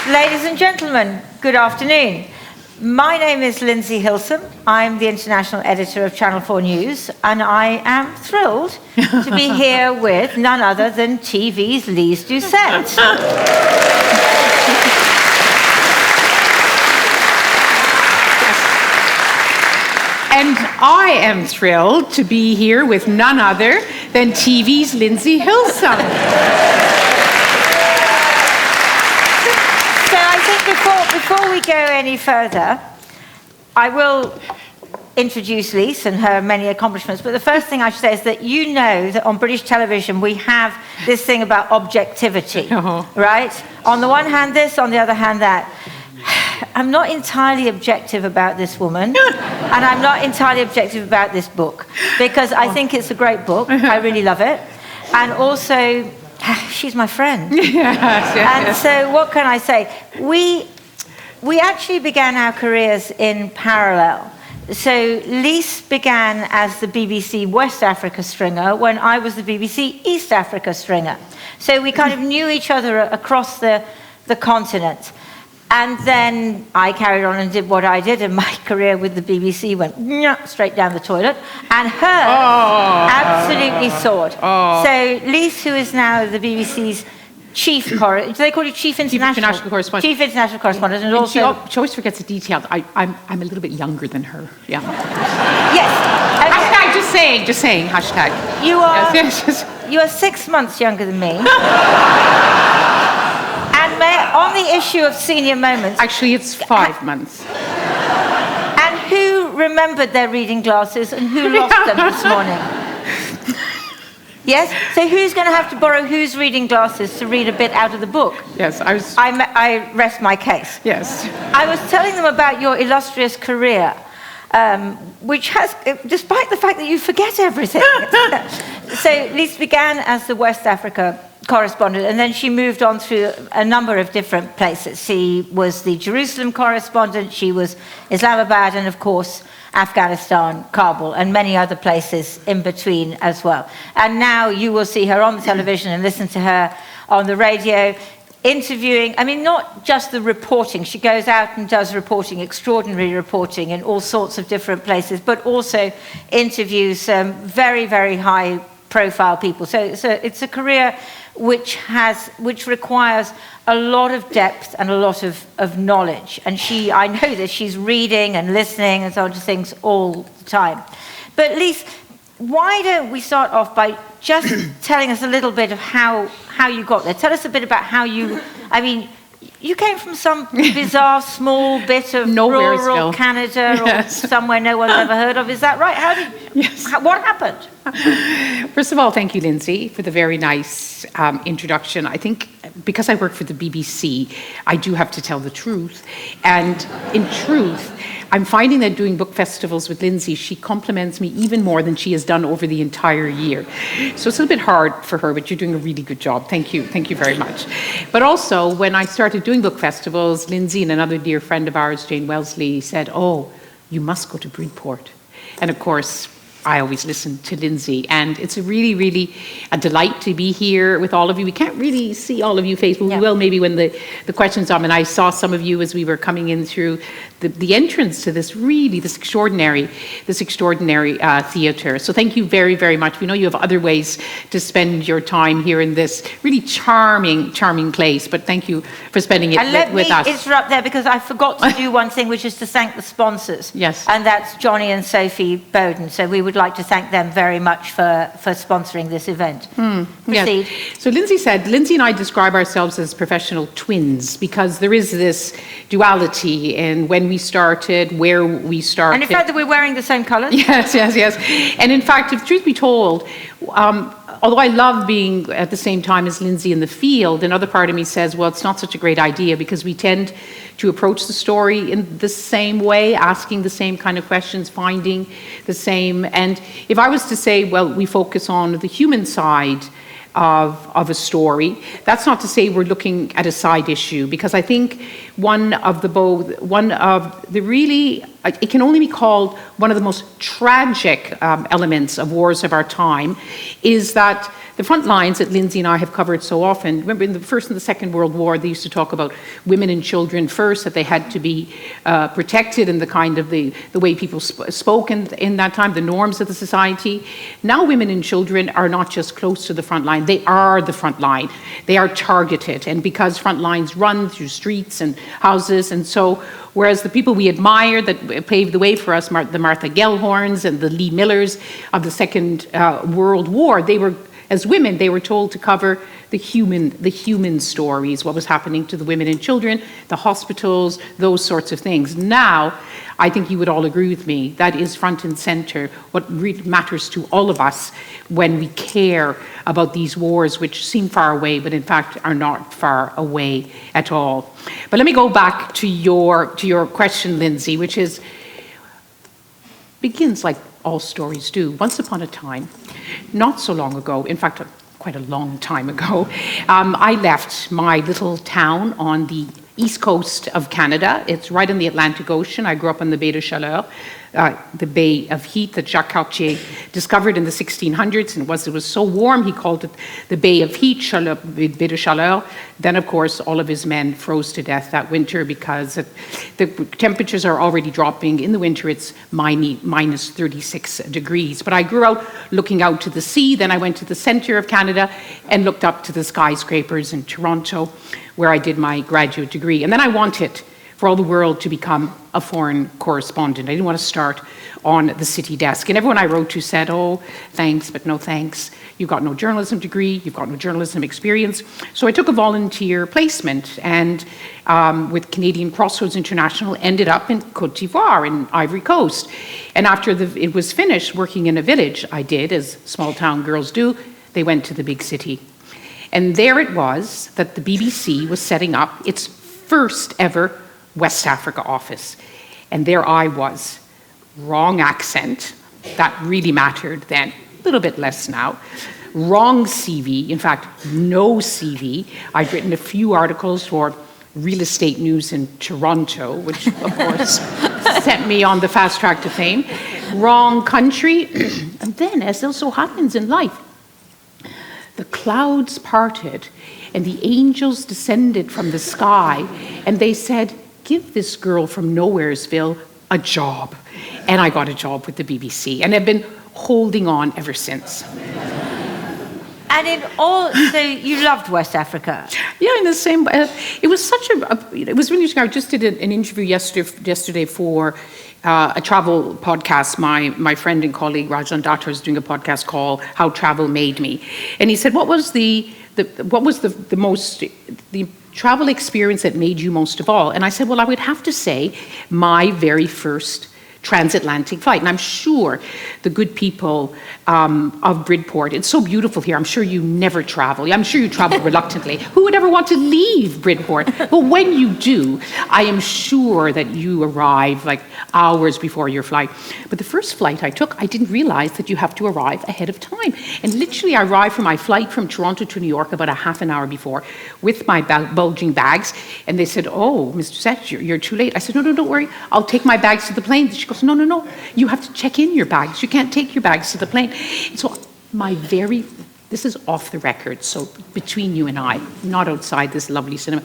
Ladies and gentlemen, good afternoon. My name is Lindsey Hilsum. I'm the international editor of Channel 4 News, and I am thrilled to be here with none other than TV's Lyse Doucet. And I am thrilled to be here with none other than TV's Lindsey Hilsum. So I think before we go any further, I will introduce Lyse and her many accomplishments. But the first thing I should say is that you know that on British television we have this thing about objectivity, right? On the one hand this, on the other hand that. I'm not entirely objective about this woman, and I'm not entirely objective about this book, because I think it's a great book. I really love it. And also, she's my friend. And so what can I say? We actually began our careers in parallel. So Lyse began as the BBC West Africa stringer when I was the BBC East Africa stringer. So we kind of knew each other across the continent. And then I carried on and did what I did, and my career with the BBC went straight down the toilet, and her absolutely soared. So Lyse, who is now the BBC's chief do they call you chief international correspondent? Chief international correspondent, and also she always forgets the details. I'm a little bit younger than her. Yeah. Yes. Hashtag just saying. Hashtag. You are 6 months younger than me. On the issue of senior moments... Actually, it's 5 months. And who remembered their reading glasses and who lost them this morning? Yes? So who's going to have to borrow whose reading glasses to read a bit out of the book? Yes, I rest my case. Yes. I was telling them about your illustrious career, which has, despite the fact that you forget everything. So Lyse began as the West Africa correspondent, and then she moved on through a number of different places. She was the Jerusalem correspondent, she was Islamabad, and of course Afghanistan, Kabul, and many other places in between as well. And now you will see her on the television and listen to her on the radio, interviewing, I mean, not just the reporting. She goes out and does reporting, extraordinary reporting in all sorts of different places, but also interviews very, very high-profile people. So it's a career which requires a lot of depth and a lot of knowledge. And I know that she's reading and listening and so on to things all the time. But Lyse, why don't we start off by just telling us a little bit of how you got there? Tell us a bit about how you came from some bizarre small bit of rural Canada or somewhere no one's ever heard of. Is that right? What happened? First of all, thank you, Lindsey, for the very nice introduction. I think because I work for the BBC, I do have to tell the truth. And in truth, I'm finding that doing book festivals with Lindsey, she compliments me even more than she has done over the entire year. So it's a little bit hard for her, but you're doing a really good job. Thank you very much. But also, when I started doing book festivals, Lindsey and another dear friend of ours, Jane Wellesley, said, "Oh, you must go to Bridport." And of course, I always listen to Lindsey, and it's a really, really a delight to be here with all of you. We can't really see all of you face, but we will maybe when the questions come. And I saw some of you as we were coming in through the entrance to this extraordinary theatre. So thank you very, very much. We know you have other ways to spend your time here in this really charming place, but thank you for spending it with us. Let me interrupt there, because I forgot to do one thing, which is to thank the sponsors. Yes. And that's Johnny and Sophie Bowden. So we would like to thank them very much for sponsoring this event. Proceed. Yes. So Lindsey and I describe ourselves as professional twins, because there is this duality in when we started, where we started. And in fact that we're wearing the same colours. Yes. And in fact, if truth be told, although I love being at the same time as Lindsey in the field, another part of me says, well, it's not such a great idea, because we tend to approach the story in the same way, asking the same kind of questions, finding the same. And if I was to say, well, we focus on the human side of a story, that's not to say we're looking at a side issue, because I think one of the really it can only be called one of the most tragic elements of wars of our time, is that the front lines that Lindsey and I have covered so often, remember in the First and the Second World War, they used to talk about women and children first, that they had to be protected, and the kind of the way people spoke in that time, the norms of the society. Now women and children are not just close to the front line, they are the front line. They are targeted, and because front lines run through streets and houses, and so whereas the people we admire that paved the way for us, the Martha Gellhorns and the Lee Millers of the Second World War, they were, as women, they were told to cover the human stories, what was happening to the women and children, the hospitals, those sorts of things. Now, I think you would all agree with me, that is front and center, what really matters to all of us when we care about these wars, which seem far away, but in fact are not far away at all. But let me go back to your question, Lindsey, which begins like all stories do. Once upon a time, not so long ago, in fact, quite a long time ago, I left my little town on the east coast of Canada. It's right in the Atlantic Ocean. I grew up on the Baie de Chaleur, the Bay of Heat that Jacques Cartier discovered in the 1600s, and it was so warm he called it the Bay of Heat, Baie de Chaleur. Then, of course, all of his men froze to death that winter because the temperatures are already dropping. In the winter, it's minus 36 degrees. But I grew up looking out to the sea. Then I went to the center of Canada and looked up to the skyscrapers in Toronto, where I did my graduate degree. And then I wanted for all the world to become a foreign correspondent. I didn't want to start on the city desk. And everyone I wrote to said, oh, thanks, but no thanks. You've got no journalism degree, you've got no journalism experience. So I took a volunteer placement and with Canadian Crossroads International, ended up in Côte d'Ivoire in Ivory Coast. And after it was finished working in a village, I did, as small town girls do, they went to the big city. And there it was that the BBC was setting up its first ever West Africa office. And there I was, wrong accent, that really mattered then, a little bit less now. Wrong CV, in fact, no CV. I'd written a few articles for Real Estate News in Toronto, which of course set me on the fast track to fame. Wrong country. And then, as so happens in life, the clouds parted and the angels descended from the sky and they said, give this girl from Nowheresville a job. And I got a job with the BBC and I've been holding on ever since. And so you loved West Africa? Yeah, in the same, it was such it was really interesting. I just did an interview yesterday for a travel podcast. My friend and colleague Rajan Datar is doing a podcast called How Travel Made Me. And he said, what was the travel experience that made you most of all? And I said, well, I would have to say my very first transatlantic flight. And I'm sure the good people of Bridport, it's so beautiful here, I'm sure you never travel. I'm sure you travel reluctantly. Who would ever want to leave Bridport? But when you do, I am sure that you arrive like hours before your flight. But the first flight I took, I didn't realize that you have to arrive ahead of time. And literally I arrived for my flight from Toronto to New York about a half an hour before with my bulging bags. And they said, oh, Ms. Doucet, you're too late. I said, no, don't worry. I'll take my bags to the plane. She goes, no, you have to check in your bags. You can't take your bags to the plane. So this is off the record, so between you and I, not outside this lovely cinema,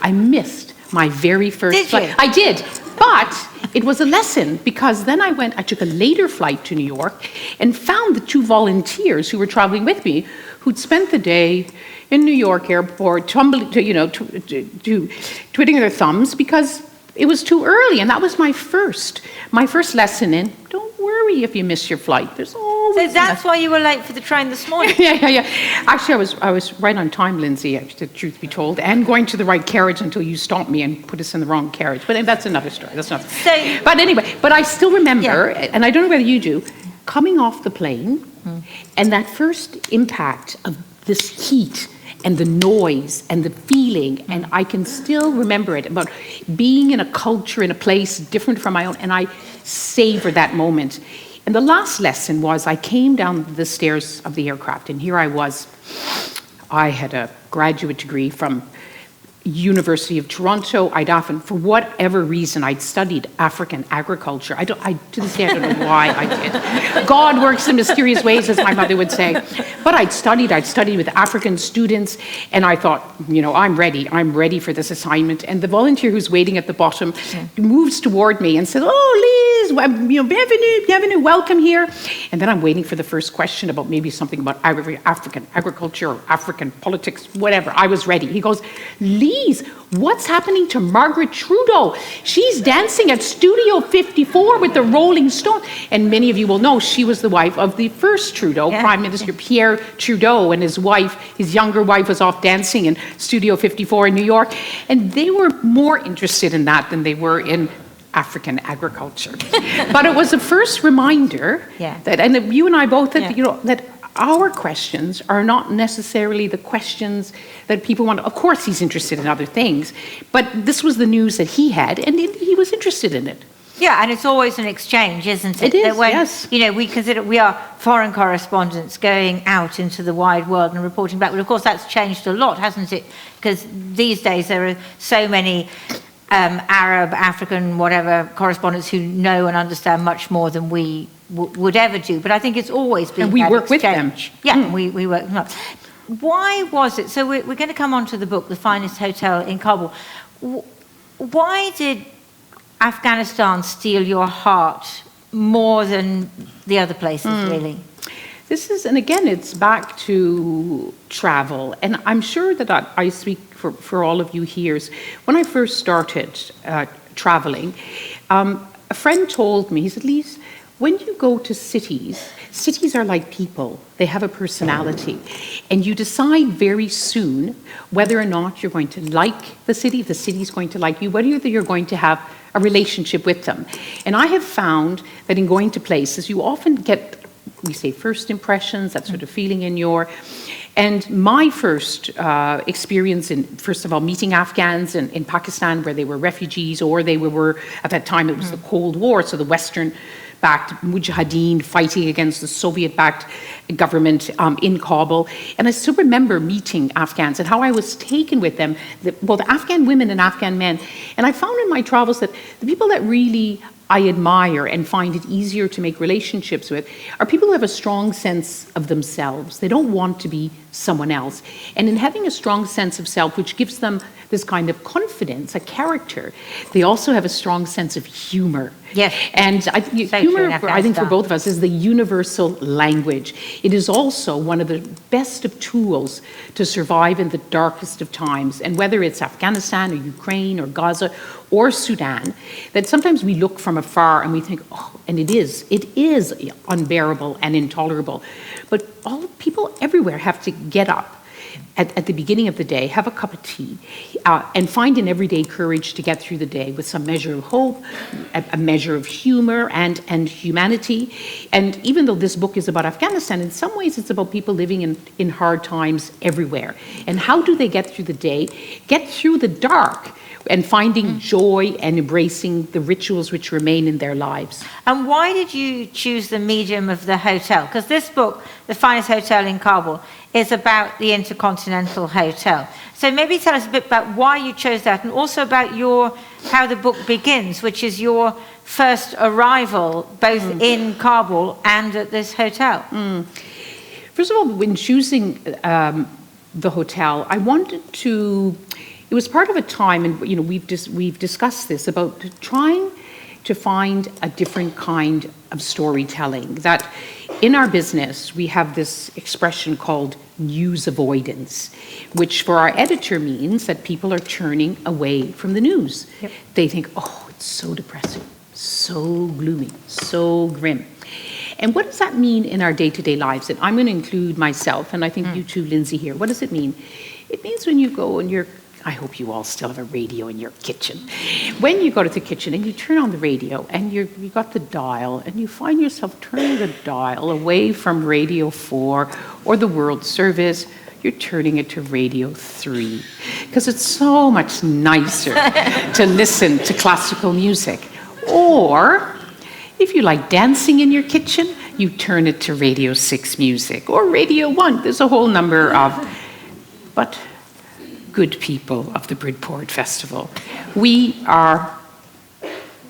I missed my very first flight. You? I did, but it was a lesson because then I took a later flight to New York and found the two volunteers who were traveling with me who'd spent the day in New York airport, twiddling their thumbs because it was too early, and that was my first lesson in don't worry if you miss your flight. There's always So that's why you were late for the train this morning? yeah. Actually, I was right on time, Lindsey, the truth be told, and going to the right carriage until you stopped me and put us in the wrong carriage. But that's another story. But anyway, but I still remember, and I don't know whether you do, coming off the plane and that first impact of this heat and the noise and the feeling, and I can still remember it, about being in a culture, in a place different from my own, and I savor that moment. And the last lesson was I came down the stairs of the aircraft, and here I was. I had a graduate degree from University of Toronto, I'd often, for whatever reason, I'd studied African agriculture. To this day, I don't know why I did. God works in mysterious ways, as my mother would say. But I'd studied with African students, and I thought, I'm ready for this assignment. And the volunteer who's waiting at the bottom moves toward me and says, "Oh, Lyse, bienvenue, welcome here." And then I'm waiting for the first question about maybe something about African agriculture or African politics, whatever. I was ready. He goes, "Lyse, what's happening to Margaret Trudeau? She's dancing at Studio 54 with the Rolling Stones." And many of you will know she was the wife of the first Trudeau, Prime Minister Pierre Trudeau, and his wife, his younger wife, was off dancing in Studio 54 in New York. And they were more interested in that than they were in African agriculture. But it was the first reminder that, and you and I both, that our questions are not necessarily the questions that people want. Of course, he's interested in other things, but this was the news that he had, and he was interested in it. Yeah, and it's always an exchange, isn't it? It is, that when, yes. We consider we are foreign correspondents going out into the wide world and reporting back. But of course, that's changed a lot, hasn't it? Because these days there are so many Arab, African, whatever correspondents who know and understand much more than we would ever do. But I think it's always been and we that work exchange. with them. Yeah, we work them up. Why was it? So we're going to come on to the book, The Finest Hotel in Kabul. Why did Afghanistan steal your heart more than the other places, really? This is, and again, it's back to travel. And I'm sure that I speak for all of you here. When I first started traveling, a friend told me, he said, "Lyse, when you go to cities are like people. They have a personality. And you decide very soon whether or not you're going to like the city, if the city's going to like you, whether you're going to have a relationship with them." And I have found that in going to places, you often get, we say, first impressions, that sort of feeling in your... And my first experience in, first of all, meeting Afghans in Pakistan, where they were refugees, or they were, at that time, it was the Cold War, so the Western-backed mujahideen fighting against the Soviet-backed government in Kabul. And I still remember meeting Afghans and how I was taken with them, both Afghan women and Afghan men. And I found in my travels that the people that really I admire and find it easier to make relationships with are people who have a strong sense of themselves. They don't want to be someone else. And in having a strong sense of self, which gives them this kind of confidence, a character, they also have a strong sense of humor. Yes. And humor, I think, for both of us, is the universal language. It is also one of the best of tools to survive in the darkest of times. And whether it's Afghanistan or Ukraine or Gaza or Sudan, that sometimes we look from afar and we think, oh, and it is unbearable and intolerable. But people everywhere have to get up at the beginning of the day, have a cup of tea, and find an everyday courage to get through the day with some measure of hope, a measure of humor and humanity. And even though this book is about Afghanistan, in some ways it's about people living in hard times everywhere. And how do they get through the day, get through the dark, and finding joy and embracing the rituals which remain in their lives. And why did you choose the medium of the hotel? Because this book, The Finest Hotel in Kabul, is about the Intercontinental Hotel. So maybe tell us a bit about why you chose that, and also about how the book begins, which is your first arrival both in Kabul and at this hotel. First of all, when choosing the hotel, I wanted to... It was part of a time, and we've discussed this, about trying to find a different kind of storytelling. That in our business, we have this expression called news avoidance, which for our editor means that people are turning away from the news. Yep. They think, oh, it's so depressing, so gloomy, so grim. And what does that mean in our day-to-day lives? And I'm going to include myself, and I think you too, Lindsey, here. What does it mean? It means when you go and I hope you all still have a radio in your kitchen. When you go to the kitchen and you turn on the radio and you got the dial and you find yourself turning the dial away from Radio 4 or the World Service, you're turning it to Radio 3 because it's so much nicer to listen to classical music. Or if you like dancing in your kitchen, you turn it to Radio 6 music or Radio 1. There's a whole number of... But good people of the Bridport Festival. We are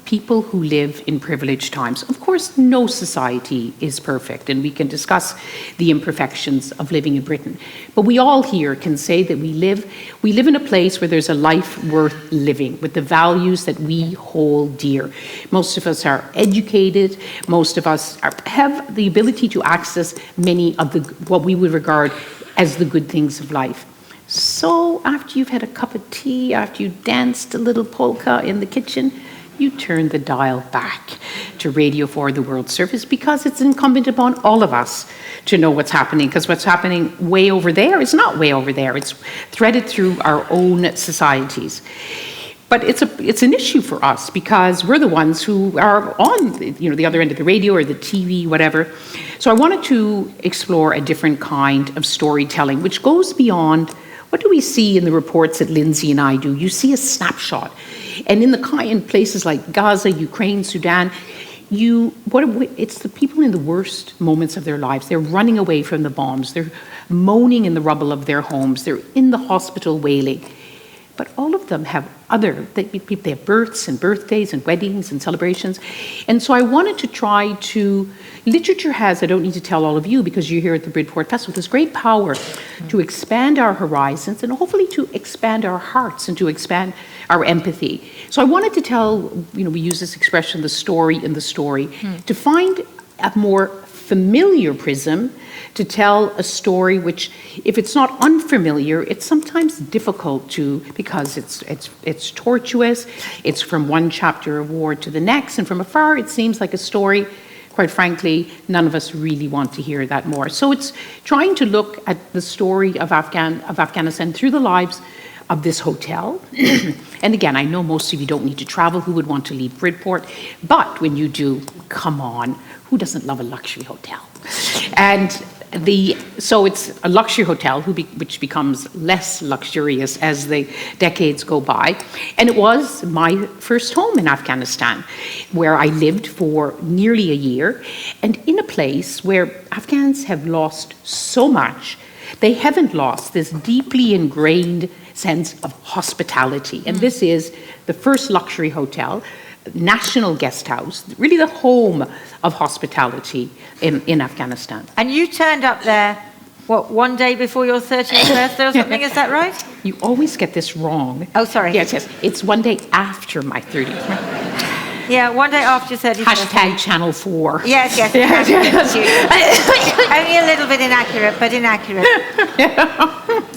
people who live in privileged times. Of course, no society is perfect, and we can discuss the imperfections of living in Britain. But we all here can say that we live in a place where there's a life worth living, with the values that we hold dear. Most of us are educated. Most of us have the ability to access many of what we would regard as the good things of life. So after you've had a cup of tea, after you danced a little polka in the kitchen, you turn the dial back to Radio 4 The World Service, because it's incumbent upon all of us to know what's happening, because what's happening way over there is not way over there. It's threaded through our own societies. But it's an issue for us, because we're the ones who are on the other end of the radio or the TV, whatever. So I wanted to explore a different kind of storytelling, which goes beyond what do we see in the reports that Lindsey and I do. You see a snapshot. And in places like Gaza, Ukraine, Sudan, it's the people in the worst moments of their lives. They're running away from the bombs. They're moaning in the rubble of their homes. They're in the hospital wailing. But all of them have they have births and birthdays and weddings and celebrations. And so I wanted to try to, literature has, I don't need to tell all of you because you're here at the Bridport Festival, this great power to expand our horizons and hopefully to expand our hearts and to expand our empathy. So I wanted to tell, we use this expression, the story in the story, to find a more familiar prism to tell a story which, if it's not unfamiliar, it's sometimes difficult to, because it's tortuous, it's from one chapter of war to the next, and from afar it seems like a story, quite frankly, none of us really want to hear that more. So it's trying to look at the story of Afghanistan through the lives of this hotel. And again, I know most of you don't need to travel, who would want to leave Bridport, but when you do, come on, who doesn't love a luxury hotel? And so it's a luxury hotel which becomes less luxurious as the decades go by. And it was my first home in Afghanistan, where I lived for nearly a year, and in a place where Afghans have lost so much. They haven't lost this deeply ingrained sense of hospitality. And this is the first luxury hotel, national guest house, really the home of hospitality in Afghanistan. And you turned up there, one day before your 30th birthday or something, is that right? You always get this wrong. Oh, sorry. Yes. It's one day after my 30th. Yeah, one day after your 30th Hashtag Channel 4. Yes. Only a little bit inaccurate, but inaccurate.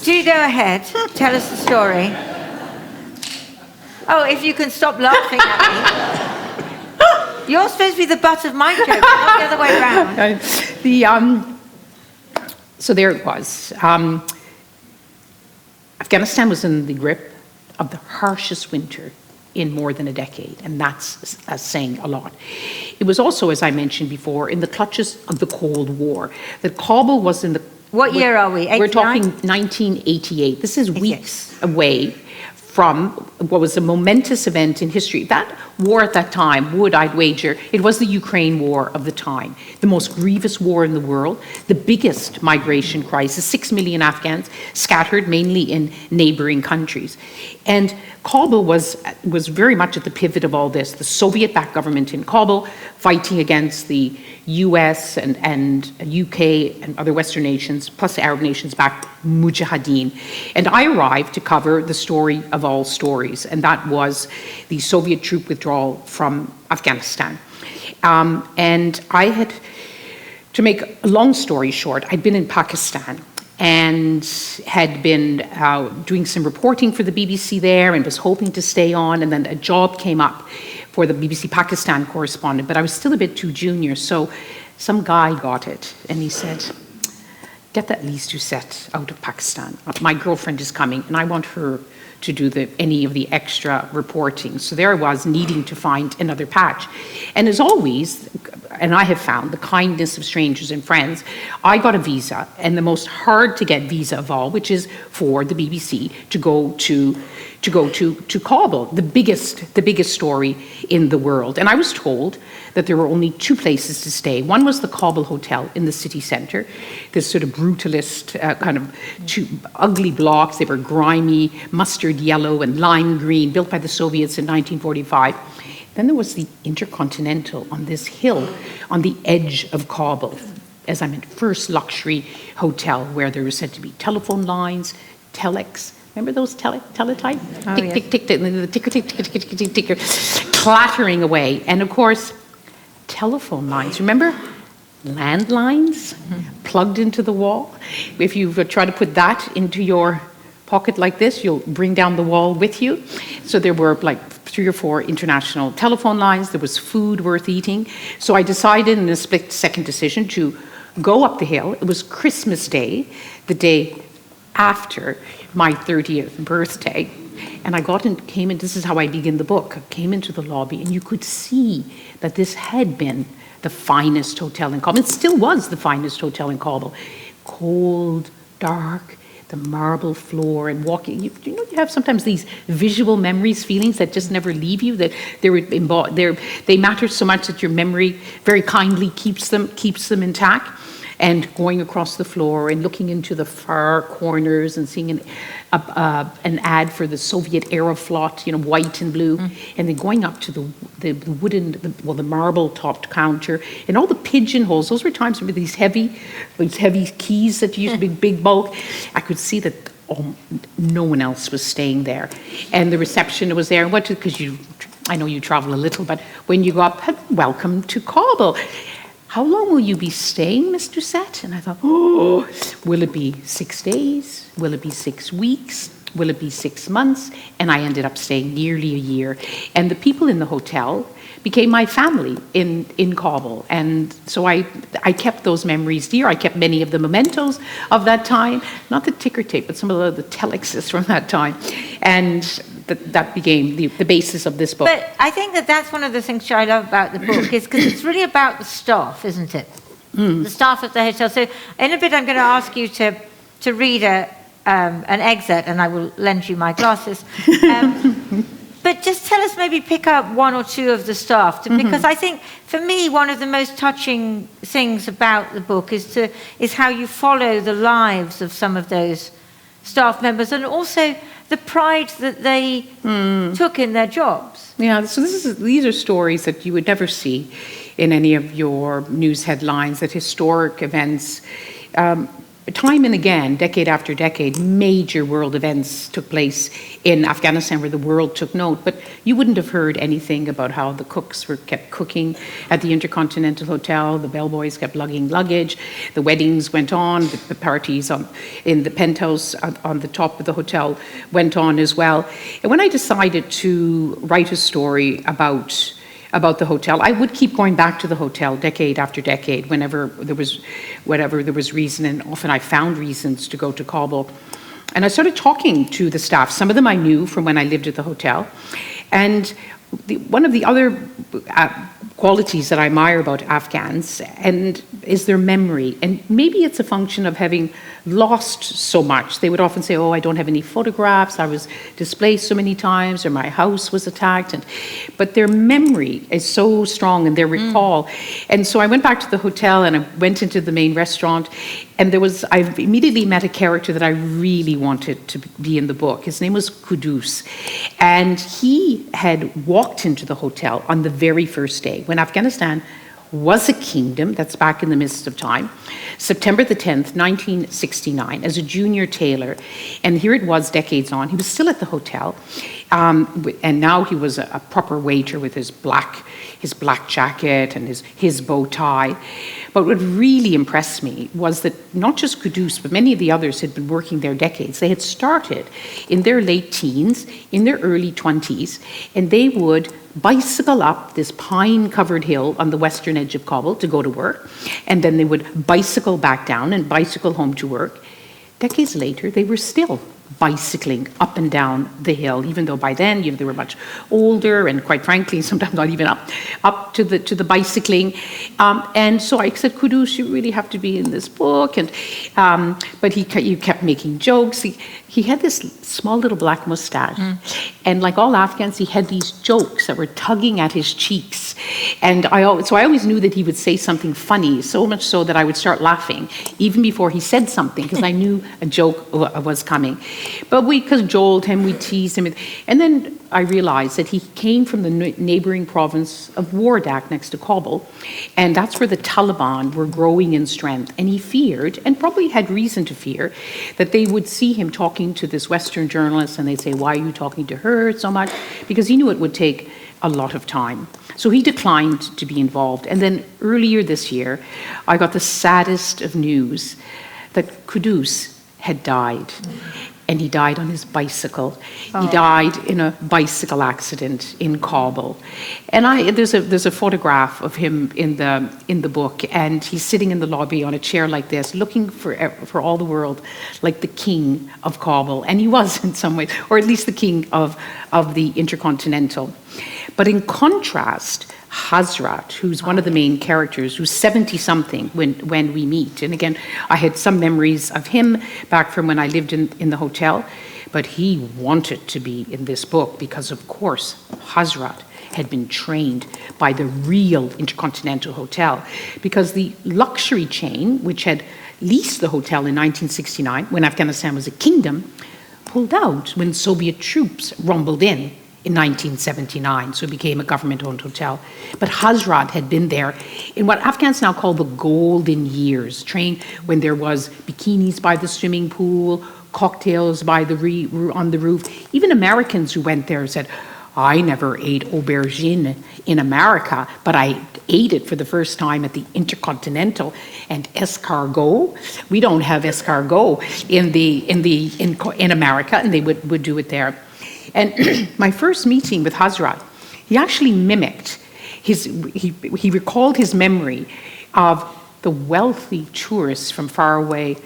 Do go ahead, tell us the story. Oh, if you can stop laughing at me. You're supposed to be the butt of my joke, not the other way around. So there it was. Afghanistan was in the grip of the harshest winter in more than a decade, and that's saying a lot. It was also, as I mentioned before, in the clutches of the Cold War. That Kabul was in the... What year are we? 89? We're talking 1988. This is weeks away from what was a momentous event in history. That war at that time I'd wager, it was the Ukraine war of the time, the most grievous war in the world, the biggest migration crisis, 6 million Afghans scattered mainly in neighboring countries. And Kabul was very much at the pivot of all this. The Soviet-backed government in Kabul fighting against the US and UK and other Western nations, plus the Arab nations backed Mujahideen. And I arrived to cover the story of all stories, and that was the Soviet troop withdrawal from Afghanistan. And I had, to make a long story short, I'd been in Pakistan and had been doing some reporting for the BBC there and was hoping to stay on, and then a job came up for the BBC Pakistan correspondent, but I was still a bit too junior, so some guy got it, and he said, get that Lyse Doucet out of Pakistan. My girlfriend is coming, and I want her to do any of the extra reporting. So there I was, needing to find another patch. And as always, and I have found the kindness of strangers and friends. I got a visa, and the most hard to get visa of all, which is for the BBC to go to Kabul, the biggest story in the world. And I was told that there were only two places to stay. One was the Kabul Hotel in the city centre, this sort of brutalist kind of two ugly blocks. They were grimy, mustard yellow and lime green, built by the Soviets in 1945. Then there was the Intercontinental on this hill on the edge of Kabul, as I meant, first luxury hotel where there were said to be telephone lines, telex. Remember those teletype? Oh, tick, yes. tick, tick, tick, the ticker, tick, ticker, ticker, ticker, ticker, clattering away. And of course, telephone lines. Remember? Landlines plugged into the wall. If you try to put that into your pocket like this, you'll bring down the wall with you. So there were like 3 or 4 international telephone lines. There was food worth eating. So I decided in a split-second decision to go up the hill. It was Christmas Day, the day after my 30th birthday. And I came in, this is how I begin the book. I came into the lobby, and you could see that this had been the finest hotel in Kabul. It still was the finest hotel in Kabul. Cold, dark, the marble floor, and walking. You have sometimes these visual memories, feelings that just never leave you, that they matter so much that your memory very kindly keeps them intact. And going across the floor and looking into the far corners and seeing an ad for the Soviet Aeroflot, white and blue, and then going up to the wooden, the marble-topped counter, and all the pigeonholes. Those were times with these heavy keys that you use, big bulk. I could see that no one else was staying there, and the reception was there. And because I know you travel a little, but when you go up, welcome to Kabul. How long will you be staying, Miss Doucet? And I thought, will it be 6 days? Will it be 6 weeks? Will it be 6 months? And I ended up staying nearly a year. And the people in the hotel became my family in Kabul. And so I kept those memories dear. I kept many of the mementos of that time, not the ticker tape, but some of the telexes from that time. And that became the basis of this book. But I think that's one of the things I love about the book, is because it's really about the staff, isn't it? The staff of the hotel. So in a bit, I'm going to ask you to read an excerpt, and I will lend you my glasses. But just tell us, maybe pick up 1 or 2 of the staff, because I think, for me, one of the most touching things about the book is how you follow the lives of some of those staff members, and also the pride that they took in their jobs. Yeah, so these are stories that you would never see in any of your news headlines, that historic events, time and again, decade after decade, major world events took place in Afghanistan where the world took note, but you wouldn't have heard anything about how the cooks kept cooking at the Intercontinental Hotel, the bellboys kept lugging luggage, the weddings went on, the parties in the penthouse on the top of the hotel went on as well. And when I decided to write a story about the hotel, I would keep going back to the hotel decade after decade whenever there was reason, and often I found reasons to go to Kabul. And I started talking to the staff. Some of them I knew from when I lived at the hotel. And one of the other qualities that I admire about Afghans is their memory. And maybe it's a function of having lost so much. They would often say, I don't have any photographs, I was displaced so many times, or my house was attacked. But their memory is so strong, and their recall. And so I went back to the hotel, and I went into the main restaurant, and I immediately met a character that I really wanted to be in the book. His name was Kudus. And he had walked into the hotel on the very first day, when Afghanistan was a kingdom. That's back in the midst of time. September the 10th, 1969, as a junior tailor. And here it was, decades on. He was still at the hotel. And now he was a proper waiter with his black jacket and his bow tie. But what really impressed me was that not just Kudus, but many of the others had been working there decades. They had started in their late teens, in their early 20s, and they would bicycle up this pine-covered hill on the western edge of Kabul to go to work, and then they would bicycle back down and bicycle home to work. Decades later, they were still bicycling up and down the hill, even though by then, they were much older and quite frankly, sometimes not even up to the bicycling. And so I said, Kudus, you really have to be in this book. And but you kept making jokes. He had this small little black mustache. And like all Afghans, he had these jokes that were tugging at his cheeks. And so I always knew that he would say something funny, so much so that I would start laughing, even before he said something, because I knew a joke was coming. But we cajoled him, we teased him. And then I realized that he came from the neighboring province of Wardak next to Kabul. And that's where the Taliban were growing in strength. And he feared, and probably had reason to fear, that they would see him talking to this Western journalist and they'd say, why are you talking to her so much? Because he knew it would take a lot of time. So he declined to be involved. And then earlier this year, I got the saddest of news that Kudus had died. And he died on his bicycle. He died in a bicycle accident in Kabul. And there's a photograph of him in the book, and he's sitting in the lobby on a chair like this, looking for all the world like the king of Kabul. And he was in some ways, or at least the king of the Intercontinental. But in contrast, Hazrat, who's one of the main characters, who's 70-something when we meet. And again, I had some memories of him back from when I lived in the hotel, but he wanted to be in this book because, of course, Hazrat had been trained by the real Intercontinental Hotel, because the luxury chain, which had leased the hotel in 1969, when Afghanistan was a kingdom, pulled out when Soviet troops rumbled in 1979, so it became a government-owned hotel. But Hazrat had been there in what Afghans now call the golden years, trained when there was bikinis by the swimming pool, cocktails by on the roof. Even Americans who went there said, I never ate aubergine in America, but I ate it for the first time at the Intercontinental. And escargot, we don't have escargot in America, and they would do it there. And my first meeting with Hazrat, he actually mimicked he recalled his memory of the wealthy tourists from far away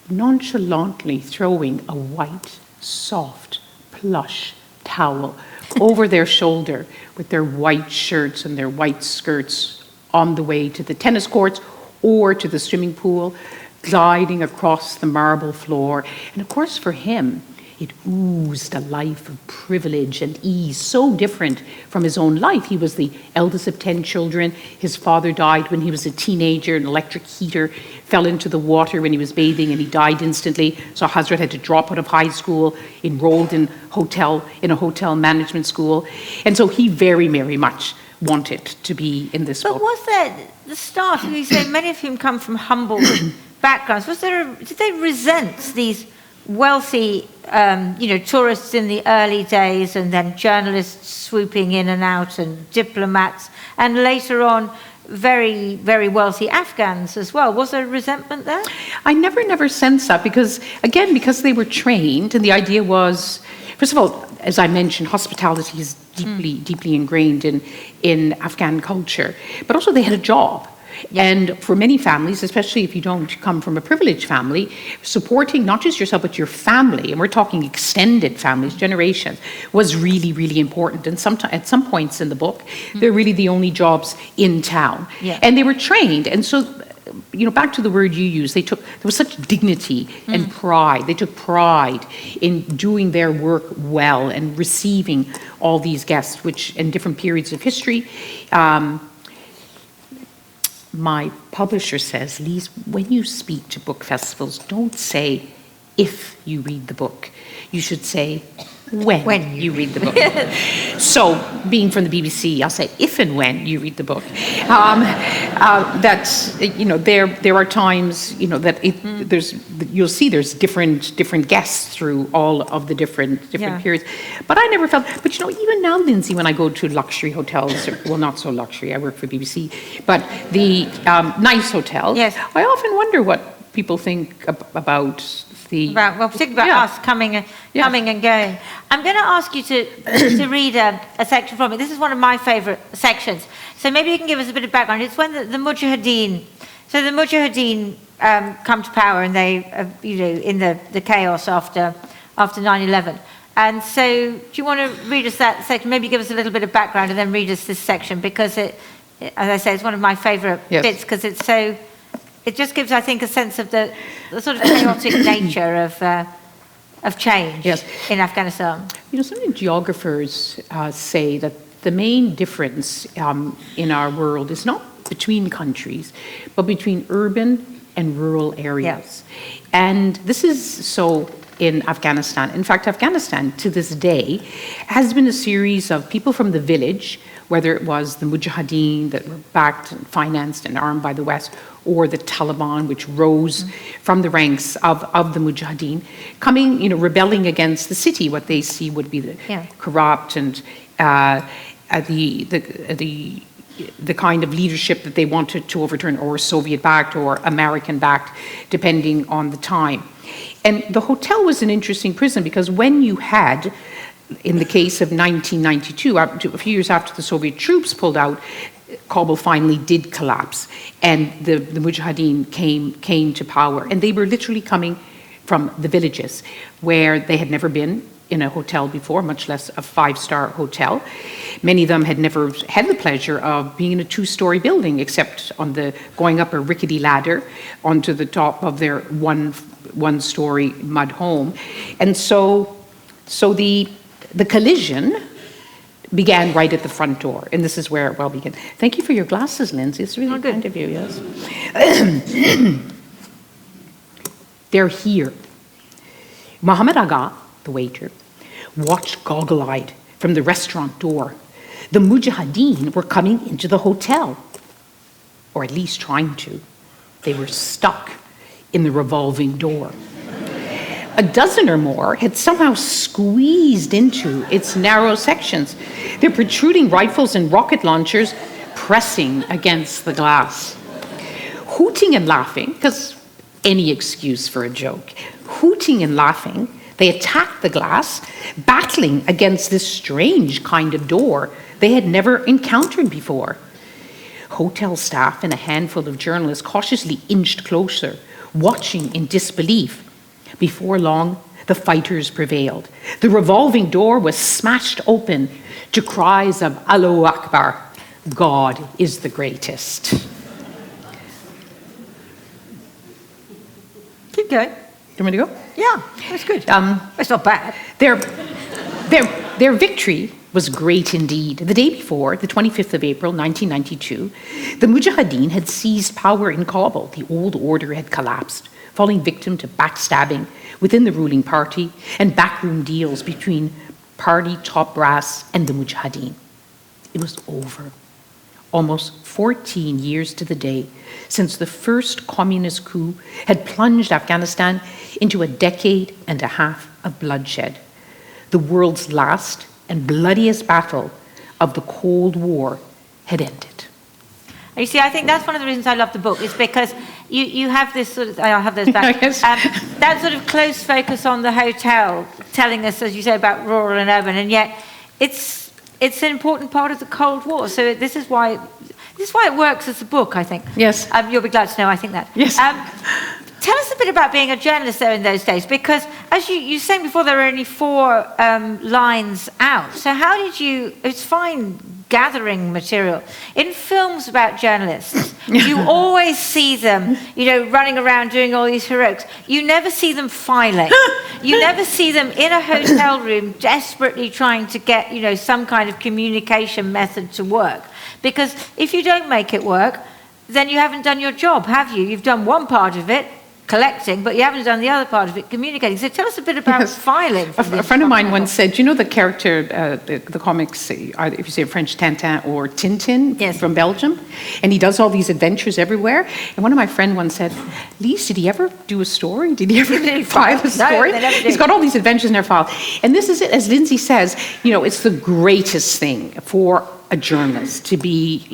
nonchalantly throwing a white, soft, plush towel over their shoulder with their white shirts and their white skirts on the way to the tennis courts or to the swimming pool, gliding across the marble floor. And of course, for him, it oozed a life of privilege and ease, so different from his own life. He was the eldest of 10 children. His father died when he was a teenager. An electric heater fell into the water when he was bathing, and he died instantly. So Hazrat had to drop out of high school, enrolled in a hotel management school. And so he very, very much wanted to be in this book. But was there, the start, you say many of whom come from humble backgrounds, did they resent these wealthy tourists in the early days, and then journalists swooping in and out, and diplomats, and later on very, very wealthy Afghans as well? Was there resentment there? I never sensed that because they were trained, and the idea was, first of all, as I mentioned, hospitality is deeply ingrained in Afghan culture, but also they had a job. And for many families, especially if you don't come from a privileged family, supporting not just yourself, but your family, and we're talking extended families, generations, was really, really important. And at some points in the book, they're really the only jobs in town. Yeah. And they were trained. And so, back to the word you used, there was such dignity and pride. They took pride in doing their work well and receiving all these guests, which in different periods of history, my publisher says, Lyse, when you speak to book festivals, don't say if you read the book. You should say when you read the book. So, being from the BBC, I'll say if and when you read the book. There are times, you'll see there's different guests through all of the different periods. But I never felt, even now, Lindsey, when I go to luxury hotels, well, not so luxury, I work for BBC, but the nice hotels, I often wonder what people think about particularly about us coming and going. I'm going to ask you to read a section from it. This is one of my favourite sections. So maybe you can give us a bit of background. It's when the Mujahideen. So the Mujahideen come to power, and they, in the chaos after after 9/11. And so do you want to read us that section? Maybe give us a little bit of background and then read us this section, because as I say, it's one of my favourite bits, because it just gives, I think, a sense of the sort of chaotic nature of change in Afghanistan. Some geographers say that the main difference in our world is not between countries, but between urban and rural areas. And this is so in Afghanistan. In fact, Afghanistan, to this day, has been a series of people from the village, whether it was the Mujahideen that were backed and financed and armed by the West, or the Taliban, which rose from the ranks of the Mujahideen, coming, rebelling against the city, what they see would be the corrupt and the kind of leadership that they wanted to overturn, or Soviet-backed or American-backed, depending on the time. And the hotel was an interesting prison, because when you had, in the case of 1992, a few years after the Soviet troops pulled out, Kabul finally did collapse, and the Mujahideen came to power. And they were literally coming from the villages, where they had never been in a hotel before, much less a 5-star hotel. Many of them had never had the pleasure of being in a 2-story building, except going up a rickety ladder onto the top of their one-story mud home. And so the collision began right at the front door, and this is where it began. Thank you for your glasses, Lindsey. It's really kind of you, yes. They're here. Mohammed Agha, the waiter, watched goggle-eyed from the restaurant door. The Mujahideen were coming into the hotel, or at least trying to. They were stuck in the revolving door. A dozen or more had somehow squeezed into its narrow sections, their protruding rifles and rocket launchers pressing against the glass. Hooting and laughing, because any excuse for a joke, hooting and laughing, they attacked the glass, battling against this strange kind of door they had never encountered before. Hotel staff and a handful of journalists cautiously inched closer, watching in disbelief. Before long, the fighters prevailed. The revolving door was smashed open to cries of Allahu Akbar, God is the greatest. Keep going. Do you want me to go? Yeah, that's good. It's not bad. Their victory was great indeed. The day before, the 25th of April, 1992, the Mujahideen had seized power in Kabul. The old order had collapsed, falling victim to backstabbing within the ruling party and backroom deals between party top brass and the Mujahideen. It was over. Almost 14 years to the day since the first communist coup had plunged Afghanistan into a decade and a half of bloodshed. The world's last and bloodiest battle of the Cold War had ended. You see, I think that's one of the reasons I love the book, is because you have this sort of, I'll have those back, Yes. that sort of close focus on the hotel, telling us, as you say, about rural and urban, and yet it's an important part of the Cold War. So this is why it works as a book, I think. Yes. You'll be glad to know I think that. Yes. Tell us a bit about being a journalist there in those days, because as you saying before, there were only 4 lines out. So how did you, it's fine gathering material. In films about journalists, you always see them, running around doing all these heroics. You never see them filing. You never see them in a hotel room desperately trying to get, some kind of communication method to work. Because if you don't make it work, then you haven't done your job, have you? You've done one part of it, collecting, but you haven't done the other part of it, communicating. So tell us a bit about filing. A friend of mine once said, the character, the comics, either if you say French Tintin or Tintin from Belgium, and he does all these adventures everywhere. And one of my friends once said, Lyse, did he ever do a story? Did he ever file a story? No, he's got all these adventures in their file. And this is it, as Lindsey says, it's the greatest thing for a journalist to be,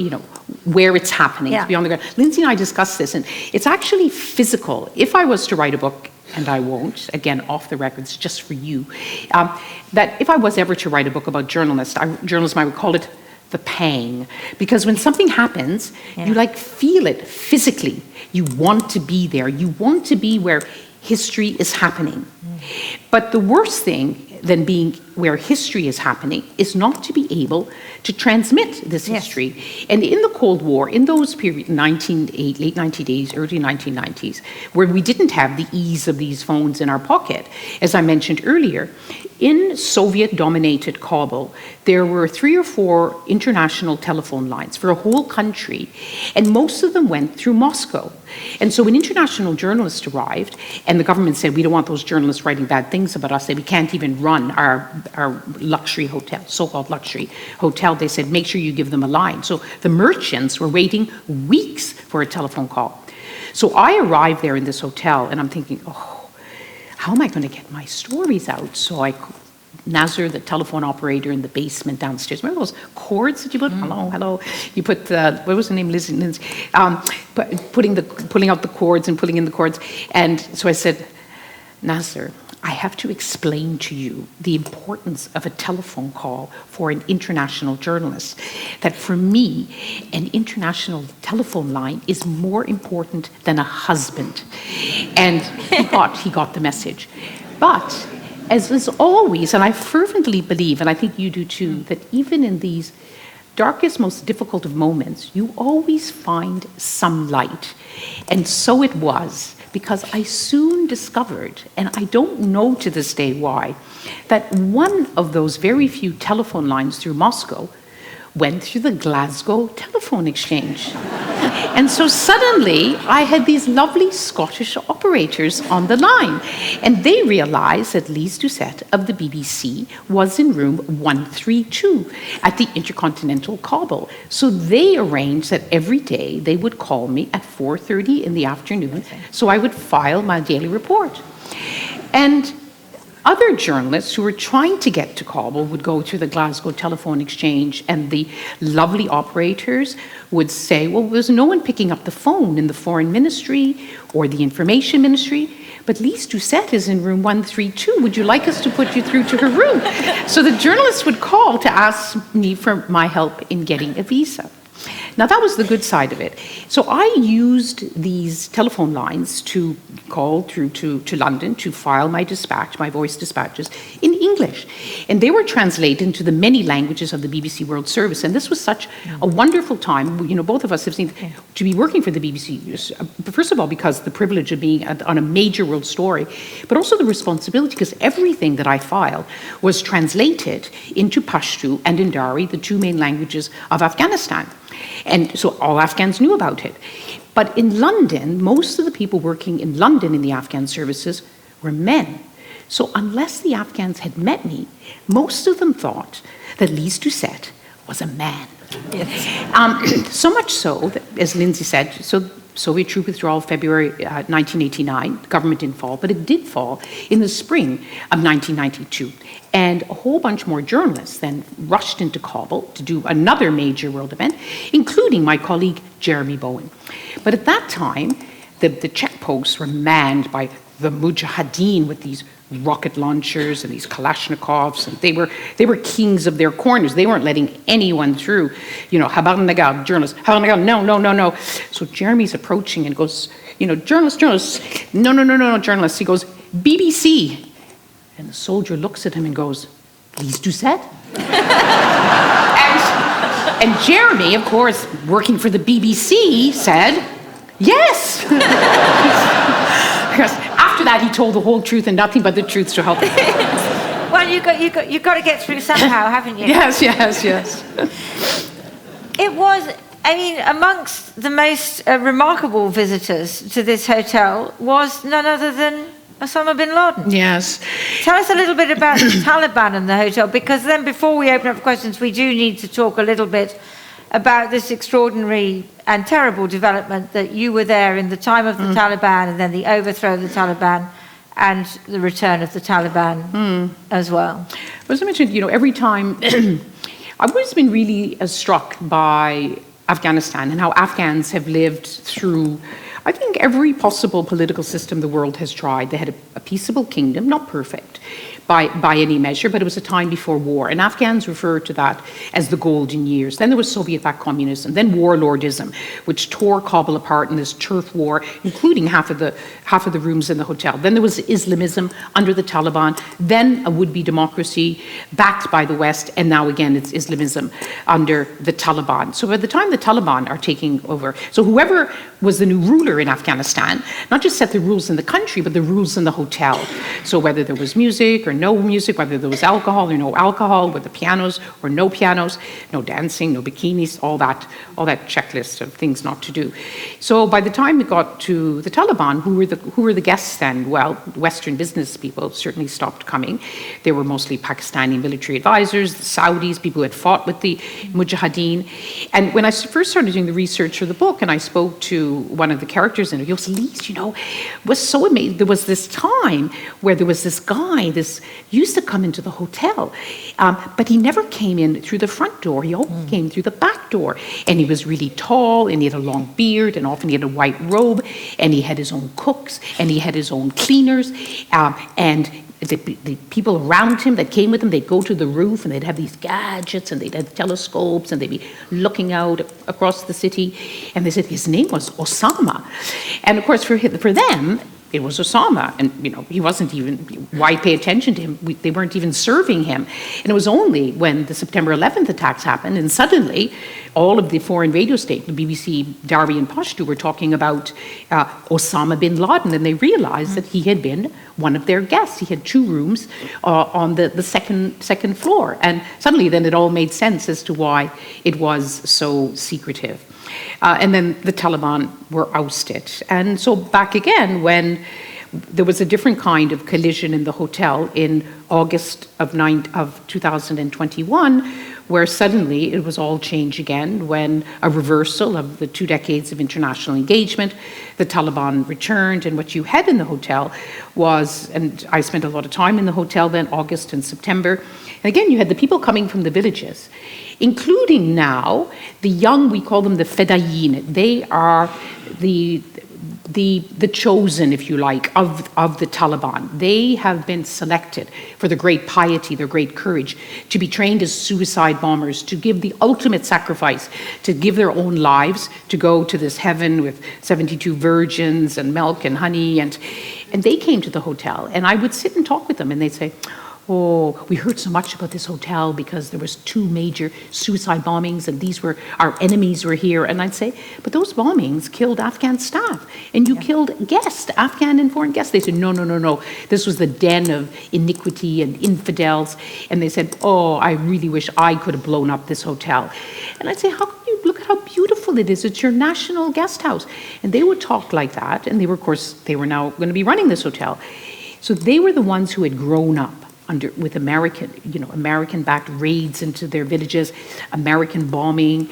where it's happening, to be on the ground. Lindsey and I discussed this, and it's actually physical. If I was to write a book, and I won't, again, off the records, just for you, that if I was ever to write a book about journalism, I would call it the pang. Because when something happens, you feel it physically. You want to be there. You want to be where history is happening. But the worst thing than being where history is happening is not to be able to transmit this history. And in the Cold War, in those periods, late 1980s, early 1990s, where we didn't have the ease of these phones in our pocket, as I mentioned earlier, in Soviet-dominated Kabul, there were 3 or 4 international telephone lines for a whole country, and most of them went through Moscow. And so when international journalists arrived, and the government said, we don't want those journalists writing bad things about us, that we can't even run our luxury hotel, so-called luxury hotel, they said, make sure you give them a line. So the merchants were waiting weeks for a telephone call. So I arrived there in this hotel, and I'm thinking, oh, how am I going to get my stories out? So Nazir, the telephone operator in the basement downstairs, remember those cords that you put? Hello, hello. You put what was the name? Lindsey. Pulling out the cords and pulling in the cords. And so I said, Nazir, I have to explain to you the importance of a telephone call for an international journalist. That for me, an international telephone line is more important than a husband. And he got the message. But as is always, and I fervently believe, and I think you do too, that even in these darkest, most difficult of moments, you always find some light. And so it was, because I soon discovered, and I don't know to this day why, that one of those very few telephone lines through Moscow went through the Glasgow telephone exchange. And so suddenly I had these lovely Scottish operators on the line, and they realized that Lyse Doucet of the BBC was in room 132 at the Intercontinental Kabul. So they arranged that every day they would call me at 4:30 in the afternoon, so I would file my daily report. And other journalists who were trying to get to Kabul would go to the Glasgow telephone exchange, and the lovely operators would say, well, there's no one picking up the phone in the foreign ministry or the information ministry, but Lyse Doucet is in room 132. Would you like us to put you through to her room? So the journalists would call to ask me for my help in getting a visa. Now, that was the good side of it. So I used these telephone lines to call through to London to file my dispatch, my voice dispatches, in English. And they were translated into the many languages of the BBC World Service. And this was such a wonderful time. You know, both of us have seen to be working for the BBC, first of all, because the privilege of being on a major world story, but also the responsibility, because everything that I filed was translated into Pashto and in Dari, the 2 main languages of Afghanistan. And so all Afghans knew about it. But in London, most of the people working in London in the Afghan services were men. So unless the Afghans had met me, most of them thought that Lyse Doucet was a man. Yes. So much so that, as Lindsey said, so Soviet troop withdrawal, February 1989, the government didn't fall, but it did fall in the spring of 1992. And a whole bunch more journalists then rushed into Kabul to do another major world event, including my colleague Jeremy Bowen. But at that time, the checkposts were manned by the Mujahideen with these rocket launchers and these Kalashnikovs, and they were kings of their corners. They weren't letting anyone through. You know, Habar Nagar, journalists, Habar Nagar, no. So Jeremy's approaching and goes, you know, journalists, no, journalists. He goes, BBC. And the soldier looks at him and goes, Lyse Doucet? and Jeremy, of course, working for the BBC, said, yes. Because after that, he told the whole truth and nothing but the truth to help him. Well, you've got to get through somehow, haven't you? Yes. It was, I mean, amongst the most remarkable visitors to this hotel was none other than Osama bin Laden. Yes. Tell us a little bit about the Taliban and the hotel, because then before we open up for questions, we do need to talk a little bit about this extraordinary and terrible development that you were there in the time of the Taliban, and then the overthrow of the Taliban and the return of the Taliban as well. As I mentioned, you know, every time I've always been really struck by Afghanistan and how Afghans have lived through I think every possible political system the world has tried. They had a peaceable kingdom, not perfect by any measure, but it was a time before war. And Afghans refer to that as the golden years. Then there was Soviet-backed communism, then warlordism, which tore Kabul apart in this turf war, including half of the rooms in the hotel. Then there was Islamism under the Taliban, then a would-be democracy backed by the West, and now again it's Islamism under the Taliban. So by the time the Taliban are taking over, so whoever was the new ruler in Afghanistan, not just set the rules in the country, but the rules in the hotel. So whether there was music or no music, whether there was alcohol or no alcohol, whether pianos or no pianos, no dancing, no bikinis, all that checklist of things not to do. So by the time it got to the Taliban, who were the guests then? Well, Western business people certainly stopped coming. They were mostly Pakistani military advisors, the Saudis, people who had fought with the Mujahideen. And when I first started doing the research for the book, and I spoke to one of the characters in it, he goes, Lyse, was so amazing. There was this time where there was this guy, used to come into the hotel, but he never came in through the front door. He always came through the back door. And he was really tall, and he had a long beard, and often he had a white robe, and he had his own cooks, and he had his own cleaners, and the people around him that came with him, they'd go to the roof, and they'd have these gadgets, and they'd have telescopes, and they'd be looking out across the city. And they said his name was Osama. And of course, for them, it was Osama, and he wasn't even, why pay attention to him? They weren't even serving him. And it was only when the September 11th attacks happened, and suddenly all of the foreign radio stations, the BBC, Darwi and Pashto, were talking about Osama bin Laden, and they realized that he had been one of their guests. He had 2 rooms on the second floor, and suddenly then it all made sense as to why it was so secretive. And then the Taliban were ousted. And so back again, when there was a different kind of collision in the hotel in August of 2021, where suddenly it was all change again, when a reversal of the 2 decades of international engagement, the Taliban returned, and what you had in the hotel was, and I spent a lot of time in the hotel then, August and September, and again, you had the people coming from the villages, including now the young, we call them the Fedayeen. They are the chosen, if you like, of the Taliban. They have been selected for their great piety, their great courage, to be trained as suicide bombers, to give the ultimate sacrifice, to give their own lives, to go to this heaven with 72 virgins and milk and honey. And they came to the hotel, and I would sit and talk with them, and they'd say, oh, we heard so much about this hotel because there was 2 major suicide bombings, and these were, our enemies were here. And I'd say, but those bombings killed Afghan staff, and you killed guests, Afghan and foreign guests. They said, no. This was the den of iniquity and infidels. And they said, oh, I really wish I could have blown up this hotel. And I'd say, how can you look at how beautiful it is? It's your national guest house. And they would talk like that. And they were, of course, they were now going to be running this hotel. So they were the ones who had grown up with American-backed raids into their villages, American bombing,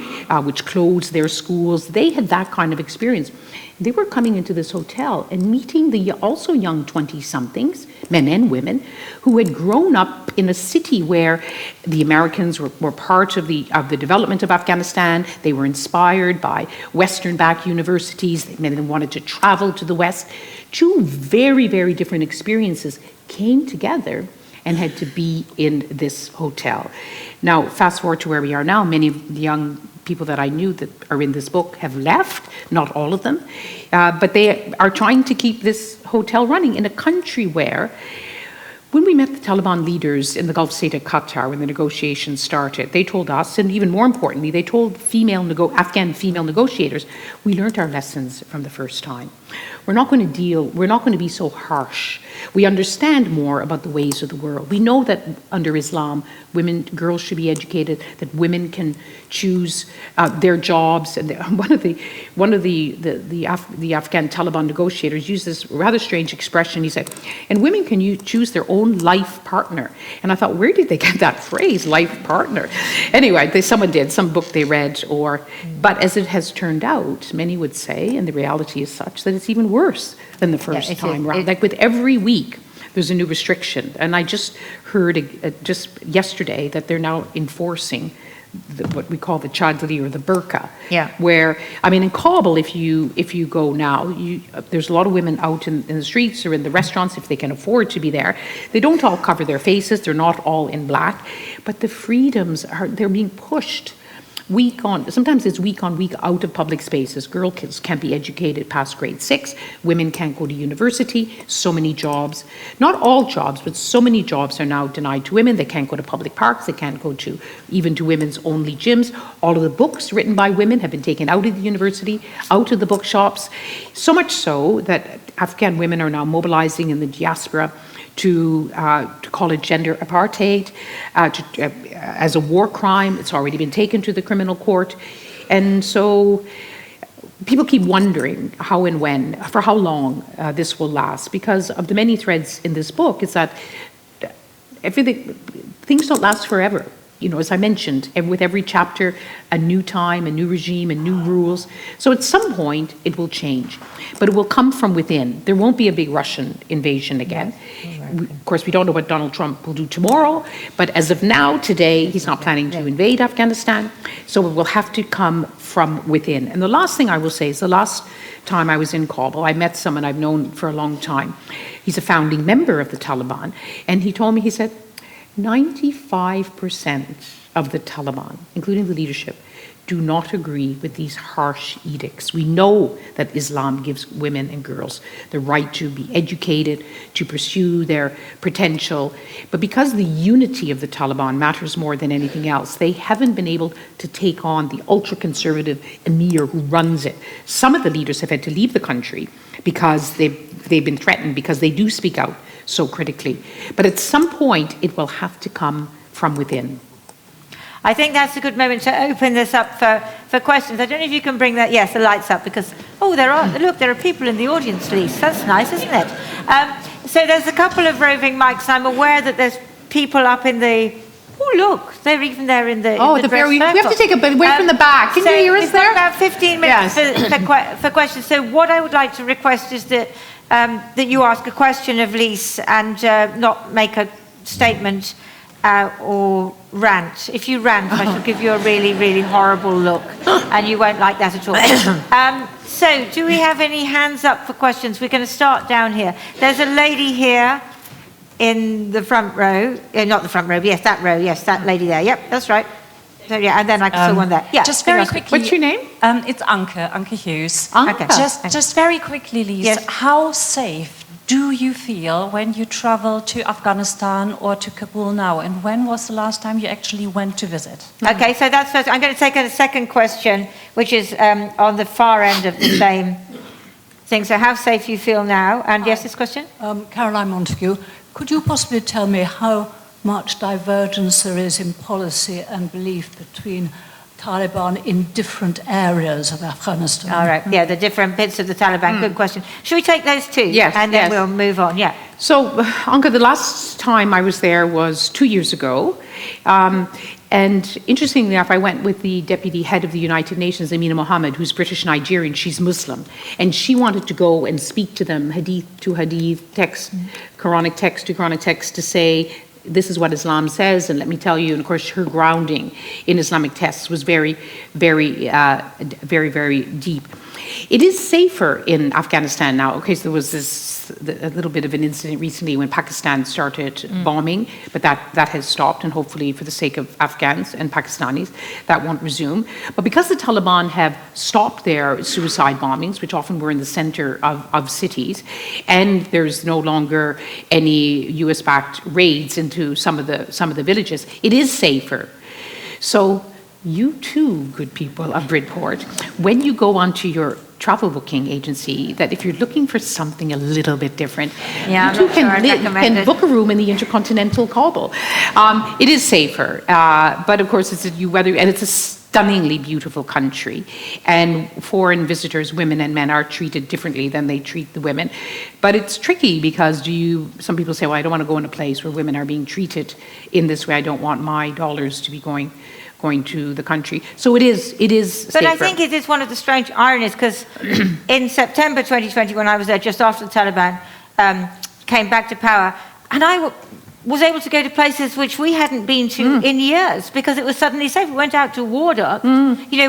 which closed their schools. They had that kind of experience. They were coming into this hotel and meeting the also young 20-somethings, men and women, who had grown up in a city where the Americans were part of the development of Afghanistan. They were inspired by Western-backed universities. They wanted to travel to the West. 2 very, very different experiences came together and had to be in this hotel. Now, fast forward to where we are now, many of the young people that I knew that are in this book have left, not all of them, but they are trying to keep this hotel running in a country where, when we met the Taliban leaders in the Gulf state of Qatar, when the negotiations started, they told us, and even more importantly, they told Afghan female negotiators, we learned our lessons from the first time. We're not going to be so harsh. We understand more about the ways of the world. We know that under Islam, girls should be educated, that women can choose their jobs. And one of the Afghan Taliban negotiators used this rather strange expression. He said, and women can choose their own life partner. And I thought, where did they get that phrase, life partner? Anyway, someone did, some book they read, but as it has turned out, many would say, and the reality is such, that it's even worse than the first time round. Like with every week, there's a new restriction. And I just heard just yesterday that they're now enforcing what we call the chadri or the burqa. Yeah. Where, I mean, in Kabul, if you go now, there's a lot of women out in the streets or in the restaurants, if they can afford to be there. They don't all cover their faces, they're not all in black, but the freedoms they're being pushed sometimes it's week on week out of public spaces. Girls can't be educated past grade 6. Women can't go to university. So many jobs, not all jobs, but so many jobs are now denied to women. They can't go to public parks. They can't go even to women's only gyms. All of the books written by women have been taken out of the university, out of the bookshops. So much so that Afghan women are now mobilizing in the diaspora to call it gender apartheid, as a war crime. It's already been taken to the criminal court. And so people keep wondering how and when, for how long this will last, because of the many threads in this book is that things don't last forever. You know, as I mentioned, with every chapter, a new time, a new regime, and new rules. So at some point, it will change. But it will come from within. There won't be a big Russian invasion again. Of course, we don't know what Donald Trump will do tomorrow, but as of now, today, he's not planning to invade Afghanistan. So it will have to come from within. And the last thing I will say is the last time I was in Kabul, I met someone I've known for a long time. He's a founding member of the Taliban. And he told me, he said, 95% of the Taliban, including the leadership, do not agree with these harsh edicts. We know that Islam gives women and girls the right to be educated, to pursue their potential. But because the unity of the Taliban matters more than anything else, they haven't been able to take on the ultra-conservative emir who runs it. Some of the leaders have had to leave the country because they've been threatened, because they do speak out so critically. But at some point, it will have to come from within. I think that's a good moment to open this up for questions. I don't know if you can bring that, yes, the lights up, because, there are people in the audience, Lyse. That's nice, isn't it? So there's a couple of roving mics. I'm aware that there's people up in the, look, they're even there in the we have to take a bit away from the back. Can you hear us there? We've got about 15 minutes for questions. So what I would like to request is that you ask a question of Lyse and not make a statement or rant. If you rant, I shall give you a really, really horrible look, and you won't like that at all. So, do we have any hands up for questions? We're going to start down here. There's a lady here in the front row. Not the front row, yes, that row. Yes, that lady there. Yep, that's right. So, yeah, and then I saw one there. Yeah. Just very quickly. What's your name? It's Anke Hughes. Anke. Okay. Just very quickly, Lyse, yes. How safe do you feel when you travel to Afghanistan or to Kabul now? And when was the last time you actually went to visit? Okay, so that's first. I'm going to take a second question, which is on the far end of the same thing. So how safe you feel now? And yes, this question? Caroline Montague, could you possibly tell me how much divergence there is in policy and belief between Taliban in different areas of Afghanistan? All right, yeah, the different bits of the Taliban. Good question. Should we take those two? Yes. And then we'll move on, yeah. So, Anke, the last time I was there was 2 years ago. And interestingly enough, I went with the deputy head of the United Nations, Amina Mohammed, who's British Nigerian. She's Muslim. And she wanted to go and speak to them, hadith to hadith, text, Quranic text to Quranic text, to say, this is what Islam says, and let me tell you, and of course her grounding in Islamic texts was very, very, very deep. It is safer in Afghanistan now. Okay, so there was a little bit of an incident recently when Pakistan started bombing, but that has stopped, and hopefully for the sake of Afghans and Pakistanis, that won't resume. But because the Taliban have stopped their suicide bombings, which often were in the center of cities, and there's no longer any US-backed raids into some of the villages, it is safer. So you too, good people of Bridport, when you go onto your travel booking agency, that if you're looking for something a little bit different, you too can book a room in the Intercontinental Kabul. It is safer, but of course it's a stunningly beautiful country, and foreign visitors, women and men, are treated differently than they treat the women. But it's tricky because some people say, well, I don't want to go in a place where women are being treated in this way. I don't want my dollars to be going to the country. So it is safer. But I think it is one of the strange ironies, because in September 2020, when I was there just after the Taliban came back to power, and was able to go to places which we hadn't been to in years because it was suddenly safe. We went out to Wardock,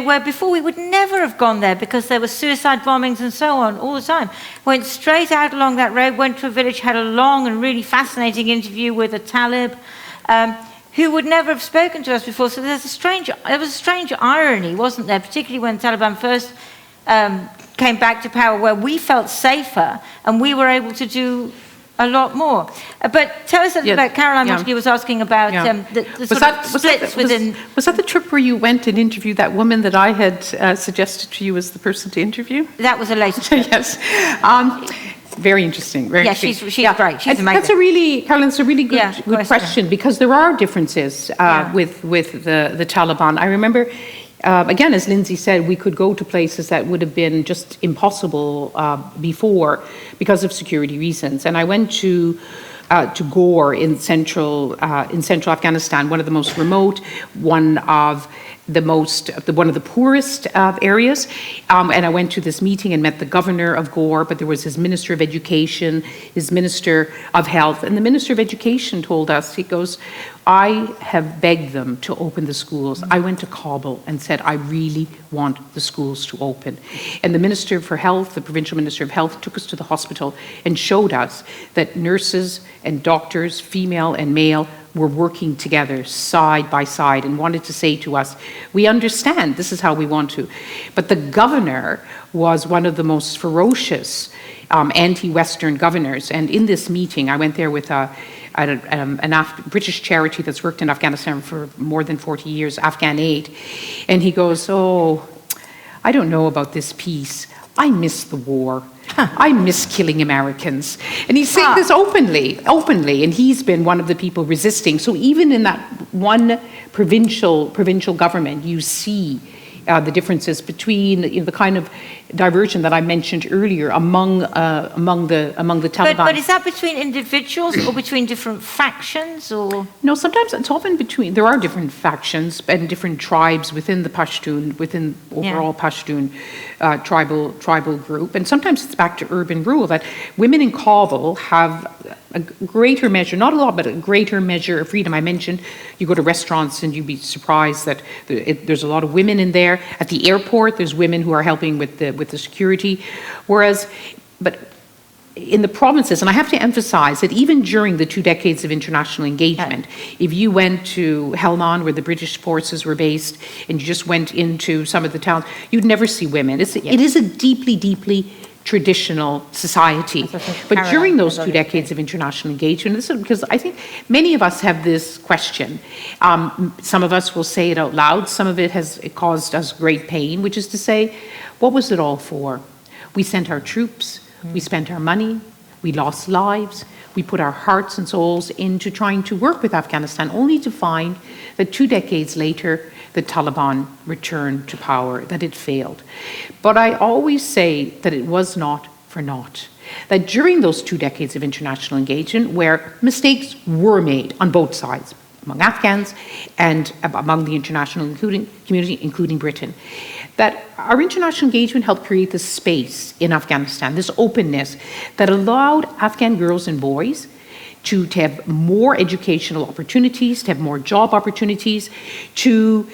where before we would never have gone there because there were suicide bombings and so on all the time. Went straight out along that road, went to a village, had a long and really fascinating interview with a Talib who would never have spoken to us before. So there was a strange irony, wasn't there, particularly when Taliban first came back to power, where we felt safer and we were able to do a lot more. But tell us a little about, Caroline Montague was asking about the sort of splits within... Was that the trip where you went and interviewed that woman that I had suggested to you as the person to interview? That was a later trip. Yes. Very interesting. Very interesting. She's great. She's amazing. Caroline, it's a really good question because there are differences with the Taliban. I remember, again, as Lindsey said, we could go to places that would have been just impossible before because of security reasons. And I went to Gore in central Afghanistan, one of the most remote, one of the poorest areas, and I went to this meeting and met the governor of Gore, but there was his minister of education, his minister of health, and the minister of education told us, he goes, I have begged them to open the schools. I went to Kabul and said, I really want the schools to open. And the Minister for Health, the provincial Minister of Health, took us to the hospital and showed us that nurses and doctors, female and male, were working together side by side and wanted to say to us, we understand, this is how we want to. But the governor was one of the most ferocious anti-Western governors. And in this meeting, I went there with a British charity that's worked in Afghanistan for more than 40 years, Afghan Aid. And he goes, oh, I don't know about this peace. I miss the war. I miss killing Americans. And he's saying this openly, and he's been one of the people resisting. So even in that one provincial government, you see the differences between the kind of diversion that I mentioned earlier among the Taliban. But is that between individuals or between different factions, or? No, sometimes it's often between. There are different factions and different tribes within the Pashtun, within overall Pashtun tribal group, and sometimes it's back to urban rule that women in Kabul have a greater measure, not a lot, but a greater measure of freedom. I mentioned you go to restaurants and you'd be surprised that there's a lot of women in there. At the airport, there's women who are helping with the security. But in the provinces, and I have to emphasize that even during the 2 decades of international engagement, if you went to Helmand, where the British forces were based, and you just went into some of the towns, you'd never see women. It is a deeply, deeply traditional society. But during those 2 decades of international engagement, this is because I think many of us have this question. Some of us will say it out loud. Some of it has caused us great pain, which is to say, what was it all for? We sent our troops, we spent our money, we lost lives, we put our hearts and souls into trying to work with Afghanistan, only to find that 2 decades later, the Taliban returned to power, that it failed. But I always say that it was not for naught. That during those 2 decades of international engagement, where mistakes were made on both sides, among Afghans and among the international community, including Britain, that our international engagement helped create this space in Afghanistan, this openness that allowed Afghan girls and boys to have more educational opportunities, to have more job opportunities, to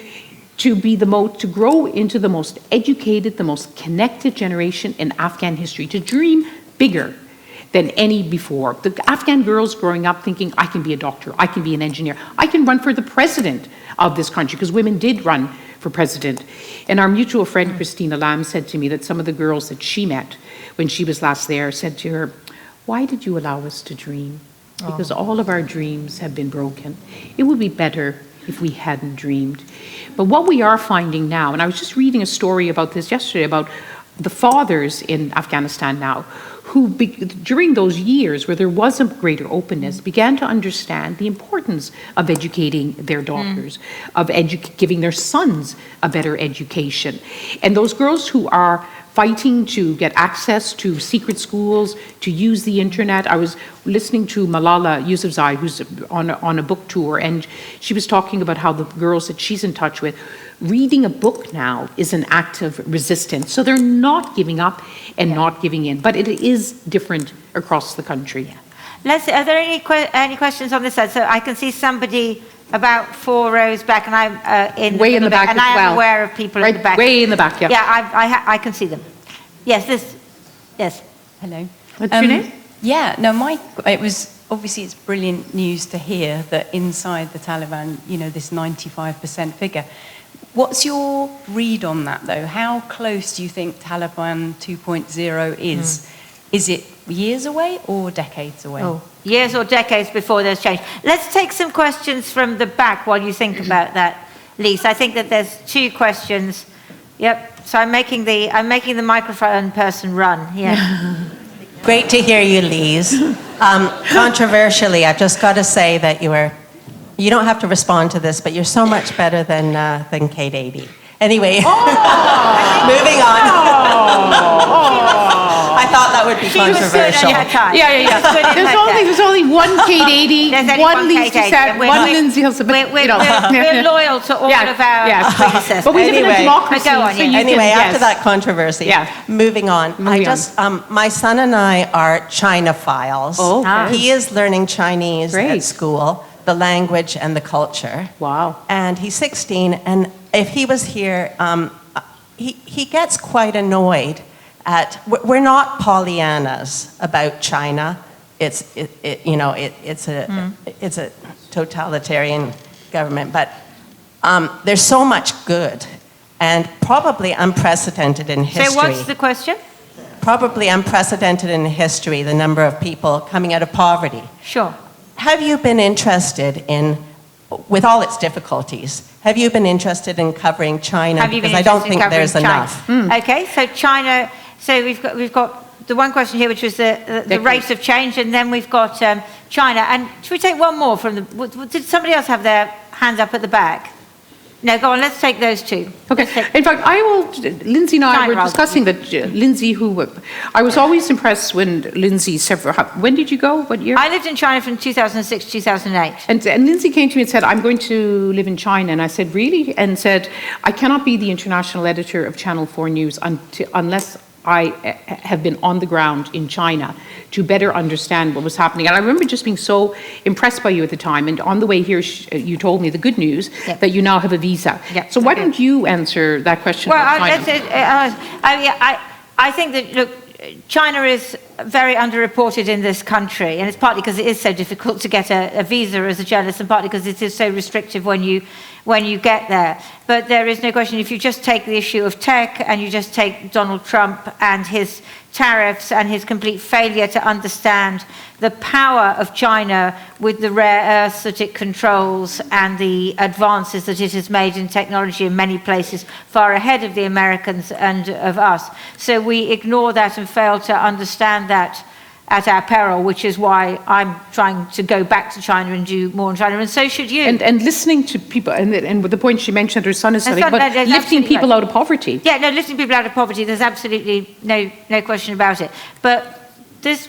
grow into the most educated, the most connected generation in Afghan history, to dream bigger than any before. The Afghan girls growing up thinking, I can be a doctor, I can be an engineer, I can run for the president of this country, because women did run for president. And our mutual friend, Christina Lamb, said to me that some of the girls that she met when she was last there said to her, why did you allow us to dream? Because all of our dreams have been broken. It would be better if we hadn't dreamed. But what we are finding now, and I was just reading a story about this yesterday, about the fathers in Afghanistan now, who during those years where there was a greater openness, began to understand the importance of educating their daughters, of giving their sons a better education. And those girls who are fighting to get access to secret schools, to use the internet. I was listening to Malala Yousafzai, who's on a book tour, and she was talking about how the girls that she's in touch with, reading a book now is an act of resistance. So they're not giving up and not giving in, but it is different across the country. Are there any questions on this side? So I can see somebody about 4 rows back, and I'm in Way in the middle back bit, and as I am well. aware of people Right, in the back. way in the back, yeah. Yeah, I can see them. Yes, yes. Hello. What's your name? Yeah, no, it was obviously it's brilliant news to hear that inside the Taliban, this 95% figure. What's your read on that, though? How close do you think Taliban 2.0 is? Is it years away or decades away? Oh, years or decades before there's change. Let's take some questions from the back while you think about that, Lyse. I think that there's 2 questions. Yep. So I'm making the microphone person run. Yeah. Great to hear you, Lyse. Controversially, I've just got to say that you don't have to respond to this, but you're so much better than Kate 80. Anyway, moving on. I thought that would be controversial. Yeah. There's only one Kate 80, one Lyse Doucet, one Lindsey Hilsum. We're loyal to all of our predecessors. But we live in a democracy. Go on, so you Anyway, can, after that controversy, moving on. My son and I are Chinophiles. Oh, okay. He is learning Chinese Great. at school, the language and the culture. Wow. And he's 16, and if he was here, he gets quite annoyed at. We're not Pollyannas about China. It's a totalitarian government, but there's so much good, and probably unprecedented in history. So what's the question? Probably unprecedented in history, the number of people coming out of poverty. Sure. Have you been interested in, with all its difficulties, have you been interested in covering China? Because I don't think there's enough. Okay, so China. So we've got the one question here, which was the rate of change, and then we've got China. And should we take one more from the? Did somebody else have their hands up at the back? No, go on. Let's take those 2. Okay. In fact, Lindsey and I were discussing that. Lindsey, I was always impressed when Lindsey when did you go? What year? I lived in China from 2006 to 2008. And Lindsey came to me and said, I'm going to live in China. And I said, really? And said, I cannot be the international editor of Channel 4 News unless I have been on the ground in China to better understand what was happening. And I remember just being so impressed by you at the time. And on the way here, you told me the good news that you now have a visa. Yep. So why don't you answer that question about China? I think that, look, China is very underreported in this country, and it's partly because it is so difficult to get a visa as a journalist, and partly because it is so restrictive when you get there. But there is no question, if you just take the issue of tech and you just take Donald Trump and his tariffs and his complete failure to understand the power of China with the rare earths that it controls and the advances that it has made in technology in many places, far ahead of the Americans and of us. So we ignore that and fail to understand that at our peril, which is why I'm trying to go back to China and do more in China, and so should you. And listening to people, and with the point she mentioned, her son is studying, but lifting people out of poverty. Yeah, no, lifting people out of poverty, there's absolutely no question about it. But this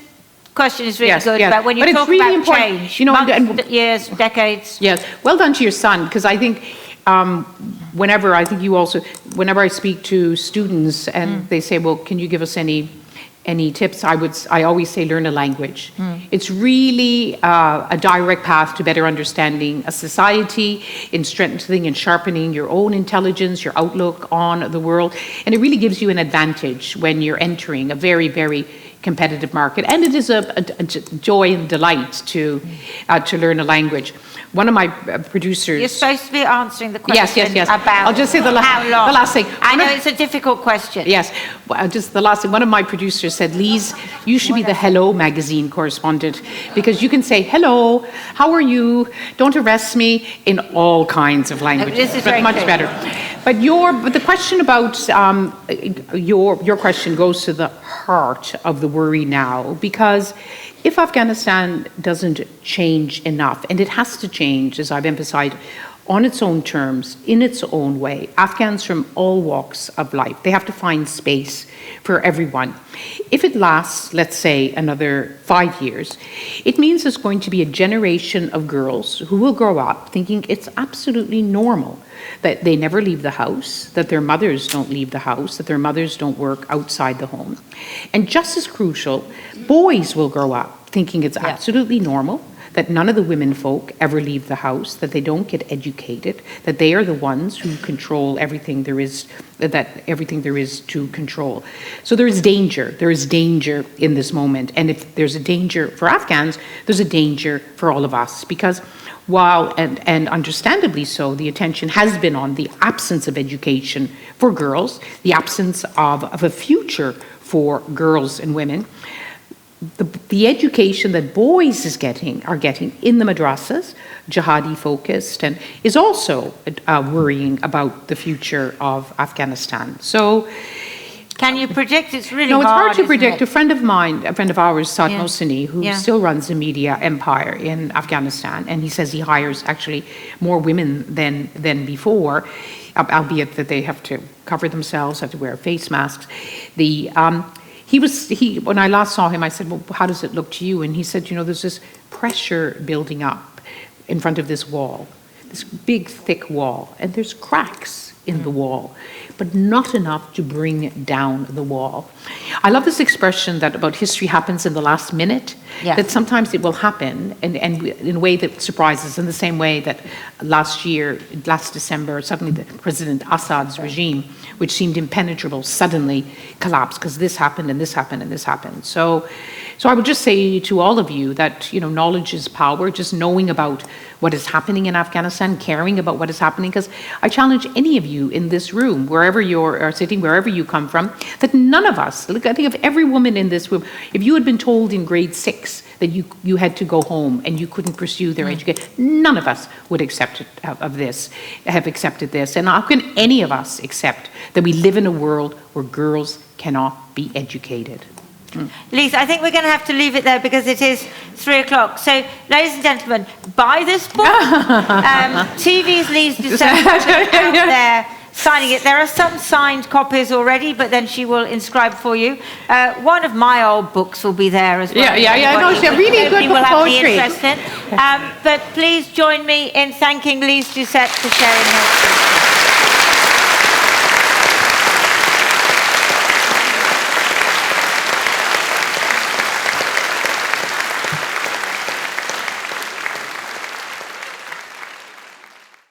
question is really good about when you talk really about change, months, years, decades. Yes, well done to your son, because I think whenever I speak to students and they say, well, can you give us any tips, I always say learn a language. It's really a direct path to better understanding a society, in strengthening and sharpening your own intelligence, your outlook on the world, and it really gives you an advantage when you're entering a very, very competitive market. And it is a joy and delight to learn a language. One of my producers... You're supposed to be answering the question yes. about I'll just say how long. The last thing. I know it's a difficult question. Yes. Well, just the last thing. One of my producers said, Lyse, you should be the Hello magazine correspondent, because you can say, hello, how are you? Don't arrest me, in all kinds of languages. This is very much clear. better. But the question about your question goes to the heart of the worry now, because if Afghanistan doesn't change enough, and it has to change, as I've emphasized, on its own terms, in its own way, Afghans from all walks of life, they have to find space for everyone. If it lasts, let's say, another 5 years, it means there's going to be a generation of girls who will grow up thinking it's absolutely normal that they never leave the house, that their mothers don't leave the house, that their mothers don't work outside the home. And just as crucial, boys will grow up thinking it's absolutely normal that none of the women folk ever leave the house, that they don't get educated, that they are the ones who control everything there is, that everything there is to control. So there is danger. There is danger in this moment. And if there's a danger for Afghans, there's a danger for all of us. Because while, and understandably so, the attention has been on the absence of education for girls, the absence of a future for girls and women, the education that boys are getting in the madrasas, jihadi focused, and is also worrying about the future of Afghanistan. So, can you predict? It's really no, it's hard to isn't predict. it? A friend of mine, a friend of ours, Saad Yeah. Mohseni, who Yeah. still runs a media empire in Afghanistan, and he says he hires actually more women than before, albeit that they have to cover themselves, have to wear face masks. When I last saw him, I said, well, how does it look to you? And he said, there's this pressure building up in front of this wall, this big, thick wall, and there's cracks in the wall, but not enough to bring down the wall. I love this expression that about history happens in the last minute, that sometimes it will happen and in a way that surprises, in the same way that last December, suddenly the President Assad's regime, which seemed impenetrable, suddenly collapsed because this happened and this happened and this happened. So I would just say to all of you that, knowledge is power, just knowing about what is happening in Afghanistan, caring about what is happening, because I challenge any of you in this room, wherever you're sitting, wherever you come from, that none of us, look, I think of every woman in this room, if you had been told in grade 6 that you had to go home and you couldn't pursue their education, none of us would have accepted this. And how can any of us accept that we live in a world where girls cannot be educated? Lyse, I think we're going to have to leave it there because it is 3 o'clock. So, ladies and gentlemen, buy this book. TV's Lyse Doucet out there signing it. There are some signed copies already, but then she will inscribe for you. One of my old books will be there as well. No, she's really good for poetry. But please join me in thanking Lyse Doucet for sharing her.